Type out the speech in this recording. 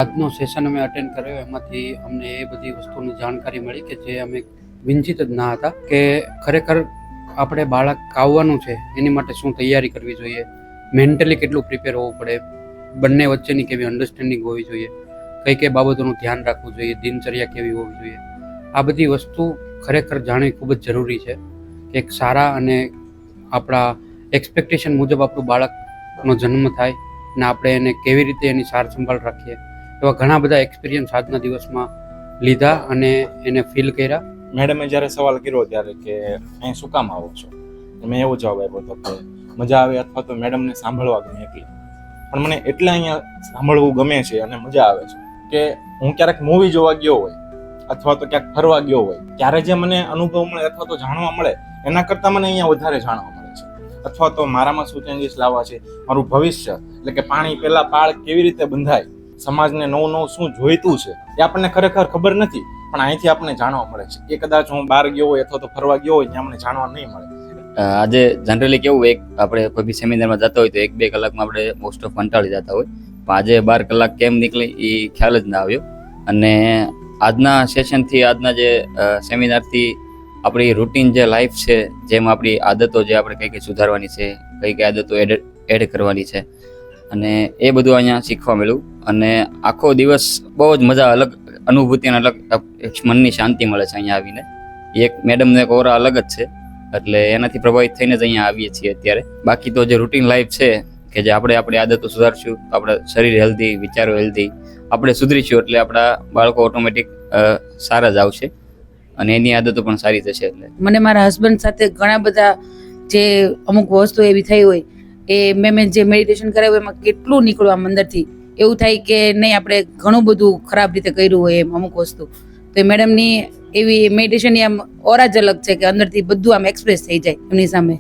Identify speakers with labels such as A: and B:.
A: આજનો સેશન અમે અટેન્ડ કર્યો એમાંથી અમને એ બધી વસ્તુની જાણકારી મળી કે જે અમે વિંચિત જ ના હતા કે ખરેખર આપણે બાળક આવવાનું છે એની માટે શું તૈયારી કરવી જોઈએ, મેન્ટલી કેટલું પ્રિપેર હોવું પડે, બંને વચ્ચેની કેવી અન્ડરસ્ટેન્ડિંગ હોવી જોઈએ, કઈ કઈ બાબતોનું ધ્યાન રાખવું જોઈએ, દિનચર્યા કેવી હોવી જોઈએ, આ બધી વસ્તુ ખરેખર જાણવી ખૂબ જ જરૂરી છે કે એક સારા અને આપણા એક્સપેક્ટેશન મુજબ આપણું બાળકનો જન્મ થાય અને આપણે એને કેવી રીતે એની સાર સંભાળ રાખીએ એવા ઘણા બધા એક્સપિરિયન્સ આજના દિવસમાં લીધા અને એને ફીલ કર્યા.
B: મેડમે જ્યારે સવાલ કર્યો ત્યારે કે અહીં શું કામ આવો છો, મેં એવો જવાબ આપ્યો હતો કે મજા આવે અથવા તો મેડમને સાંભળવા ગમે એટલે. પણ મને એટલે અહીંયા સાંભળવું ગમે છે અને મજા આવે છે કે હું ક્યારેક મૂવી જોવા ગયો હોય અથવા તો ક્યાંક ફરવા ગયો હોય ત્યારે જે મને અનુભવ મળે અથવા તો જાણવા મળે એના કરતાં મને અહીંયા વધારે જાણવા મળે છે. અથવા તો મારામાં શું ચેન્જીસ લાવવા છે, મારું ભવિષ્ય એટલે કે પાણી પહેલા પાળ કેવી રીતે બંધાય, સમાજને નવું નવું શું જોઈતું છે એ આપણને ખરેખર ખબર નથી, પણ અહીંથી આપણને જાણવા મળે છે. એ કદાચ હું બહાર ગયો હોય અથવા તો ફરવા ગયો હોય ત્યાં મને જાણવા નહીં મળે.
C: આજે જનરલી કેવું એક આપણે કોઈ બી સેમિનારમાં જતા હોય તો 1-2 કલાકમાં આપણે મોસ્ટ ઓફ કંટાળી જતા હોય, પણ આજે 12 કલાક કેમ નીકળી એ ખ્યાલ જ ના આવ્યો. અને આજના સેશનથી, આજના જે સેમિનારથી આપણી રૂટીન જે લાઈફ છે, જેમ આપણી આદતો જે આપણે કઈ કઈ સુધારવાની છે, કઈ કઈ આદતો એડ કરવાની છે, અને એ બધું અહીંયા શીખવા મળ્યું. અને આખો દિવસ બહુ જ મજા, અલગ અનુભૂતિ અને અલગ મનની શાંતિ મળે છે અહીંયા આવીને. એક મેડમનો એક ઓરા અલગ જ છે, એટલે એનાથી પ્રભાવિત થઈને જ અહીંયા આવીએ છીએ અત્યારે. બાકી તો જે રૂટીન લાઈફ છે કે જે આપણે આપણી આદતો સુધારશું, આપણા શરીર હેલ્ધી, વિચારો હેલ્ધી, આપણે સુધરીશું એટલે આપણા બાળકો ઓટોમેટિક સારા જ આવશે અને એની આદતો પણ સારી થશે. એટલે
D: મને મારા હસબન્ડ સાથે ઘણા બધા જે અમુક વસ્તુ એવી થઈ હોય એ મેં જે મેડિટેશન કરાવ્યું એમાં કેટલું નીકળ્યું આમ અંદરથી, એવું થાય કે નહીં આપણે ઘણું બધું ખરાબ રીતે કર્યું હોય એમ અમુક વસ્તુ. તો મેડમની એવી મેડિટેશનની આમ ઓરા જ અલગ છે કે અંદરથી બધું આમ એક્સપ્રેસ થઈ જાય એમની સામે.